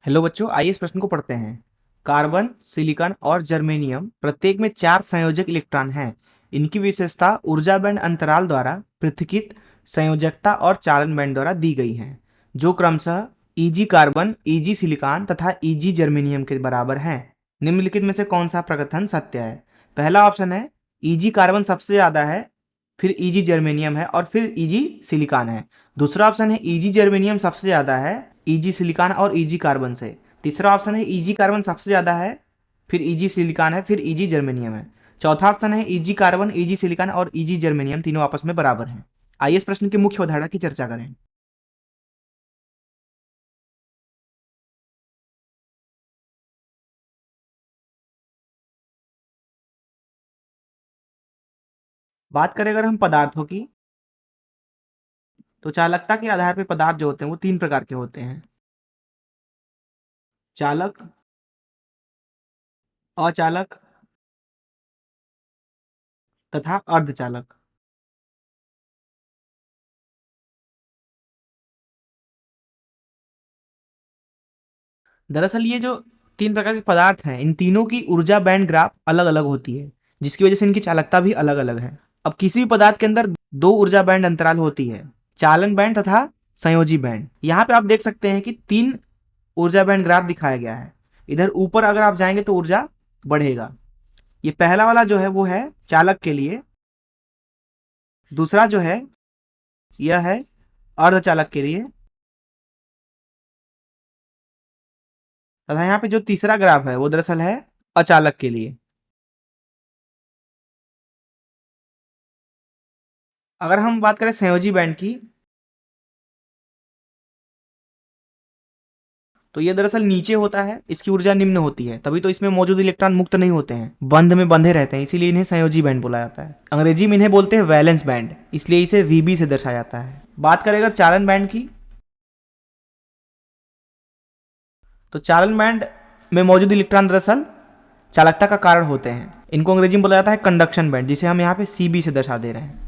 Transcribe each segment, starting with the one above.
Hello बच्चों, आइए इस प्रश्न को पढ़ते हैं। कार्बन, सिलिकॉन और जर्मेनियम प्रत्येक में 4 संयोजक इलेक्ट्रॉन हैं। इनकी विशेषता ऊर्जा बैंड अंतराल द्वारा पृथकित संयोजकता और चालन बैंड द्वारा दी गई हैं, जो क्रमशः Eg कार्बन, Eg सिलिकॉन तथा Eg जर्मेनियम के बराबर हैं। निम्नलिखित में से कौन सा प्रकथन सत्य है? पहला ऑप्शन है Eg कार्बन सबसे ज्यादा है, फिर Eg जर्मेनियम है और फिर Eg सिलिकॉन है। दूसरा ऑप्शन है Eg जर्मेनियम सबसे ज्यादा है Eg सिलिकॉन और Eg कार्बन से। तीसरा ऑप्शन है Eg कार्बन सबसे ज्यादा है, फिर Eg सिलिकॉन है, फिर Eg जर्मेनियम है। चौथा ऑप्शन है Eg कार्बन, Eg सिलिकॉन और Eg जर्मेनियम तीनों आपस में बराबर हैं। आइए इस प्रश्न की मुख्य अवधारणा की चर्चा करें। बात करें अगर हम पदार्थों की, तो चालकता के आधार पर पदार्थ जो होते हैं वो 3 प्रकार के होते हैं: चालक, अचालक तथा अर्धचालक। दरअसल ये जो 3 प्रकार के पदार्थ हैं, इन तीनों की ऊर्जा बैंड ग्राफ अलग अलग होती है, जिसकी वजह से इनकी चालकता भी अलग अलग है। अब किसी भी पदार्थ के अंदर 2 ऊर्जा बैंड अंतराल होती है, चालन बैंड तथा संयोजी बैंड। यहाँ पे आप देख सकते हैं कि 3 ऊर्जा बैंड ग्राफ दिखाया गया है। इधर ऊपर अगर आप जाएंगे तो ऊर्जा बढ़ेगा। ये पहला वाला जो है वो है चालक के लिए, दूसरा जो है यह है अर्धचालक के लिए, तथा यहाँ पे जो तीसरा ग्राफ है वो दरअसल है अचालक के लिए। अगर हम बात करें संयोजी बैंड की, तो ये दरअसल नीचे होता है, इसकी ऊर्जा निम्न होती है, तभी तो इसमें मौजूद इलेक्ट्रॉन मुक्त नहीं होते हैं, बंध में बंधे रहते हैं, इसीलिए इन्हें संयोजी बैंड बोला जाता है। अंग्रेजी में इन्हें बोलते हैं वैलेंस बैंड, इसलिए इसे वीबी से दर्शाया जाता है। बात करें अगर चालन बैंड की, तो चालन बैंड में मौजूद इलेक्ट्रॉन दरअसल चालकता का कारण होते हैं। इनको अंग्रेजी में बोला जाता है कंडक्शन बैंड, जिसे हम यहाँ पे सीबी से दर्शा दे रहे हैं।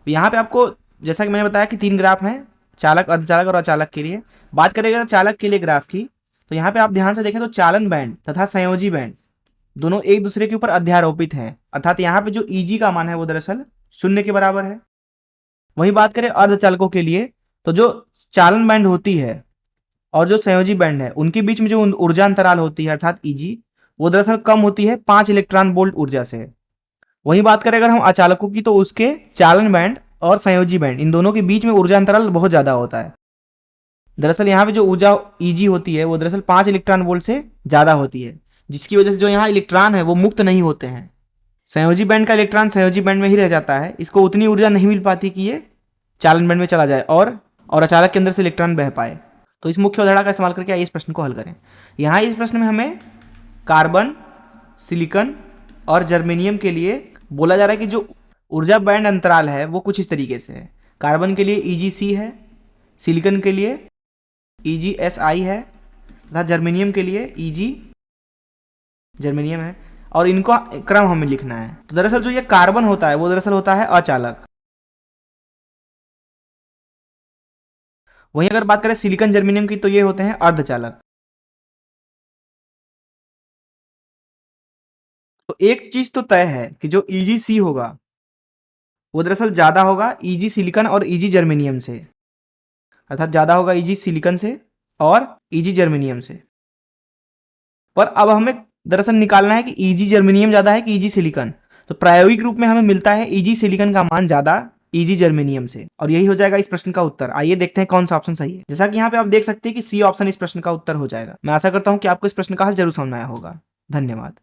यहाँ पे आपको, जैसा कि मैंने बताया कि 3 ग्राफ हैं, चालक, अर्धचालक और अचालक के लिए। बात करें अगर चालक के लिए ग्राफ की, तो यहाँ पे आप ध्यान से देखें तो चालन बैंड तथा संयोजी बैंड दोनों एक दूसरे के ऊपर अध्यारोपित हैं, अर्थात यहाँ पे जो Eg का मान है वो दरअसल 0 के बराबर है। वहीं बात करें अर्धचालकों के लिए, तो जो चालन बैंड होती है और जो संयोजी बैंड है, उनके बीच में जो ऊर्जा अंतराल होती है अर्थात Eg, वो दरअसल कम होती है 5 इलेक्ट्रॉन वोल्ट ऊर्जा से। वहीं बात करें अगर हम अचालकों की, तो उसके चालन बैंड और संयोजी बैंड इन दोनों के बीच में ऊर्जा अंतराल बहुत ज्यादा होता है। दरअसल यहाँ पे जो ऊर्जा Eg होती है वो दरअसल 5 इलेक्ट्रॉन वोल्ट से ज्यादा होती है, जिसकी वजह से जो यहाँ इलेक्ट्रॉन है वो मुक्त नहीं होते हैं। संयोजी बैंड का इलेक्ट्रॉन संयोजी बैंड में ही रह जाता है, इसको उतनी ऊर्जा नहीं मिल पाती कि ये चालन बैंड में चला जाए और अचालक के अंदर से इलेक्ट्रॉन बह पाए। तो इस मुख्य अवधारणा का इस्तेमाल करके आइए इस प्रश्न को हल करें। यहाँ इस प्रश्न में हमें कार्बन, सिलिकॉन और जर्मेनियम के लिए बोला जा रहा है कि जो ऊर्जा बैंड अंतराल है वो कुछ इस तरीके से है। कार्बन के लिए EgC है, सिलिकॉन के लिए EgSi है तथा जर्मेनियम के लिए Eg जर्मेनियम है, और इनको क्रम हमें लिखना है। तो दरअसल जो ये कार्बन होता है वो दरअसल होता है अचालक। वहीं अगर बात करें सिलिकॉन जर्मेनियम की, तो ये होते हैं अर्धचालक। तो एक चीज तो तय है कि जो EgC होगा वो दरअसल ज्यादा होगा Eg सिलिकॉन और Eg जर्मेनियम से, अर्थात ज्यादा होगा Eg सिलिकॉन से और Eg जर्मेनियम से। पर अब हमें दरअसल निकालना है कि Eg जर्मेनियम ज्यादा है कि Eg सिलिकॉन। तो प्रायोगिक रूप में हमें मिलता है Eg सिलिकॉन का मान ज्यादा Eg जर्मेनियम से, और यही हो जाएगा इस प्रश्न का उत्तर। आइए देखते हैं कौन सा ऑप्शन सही है। जैसा कि यहाँ पे आप देख सकते हैं कि सी ऑप्शन इस प्रश्न का उत्तर हो जाएगा। मैं आशा करता हूँ कि आपको इस प्रश्न का हल जरूर समझ में आया होगा। धन्यवाद।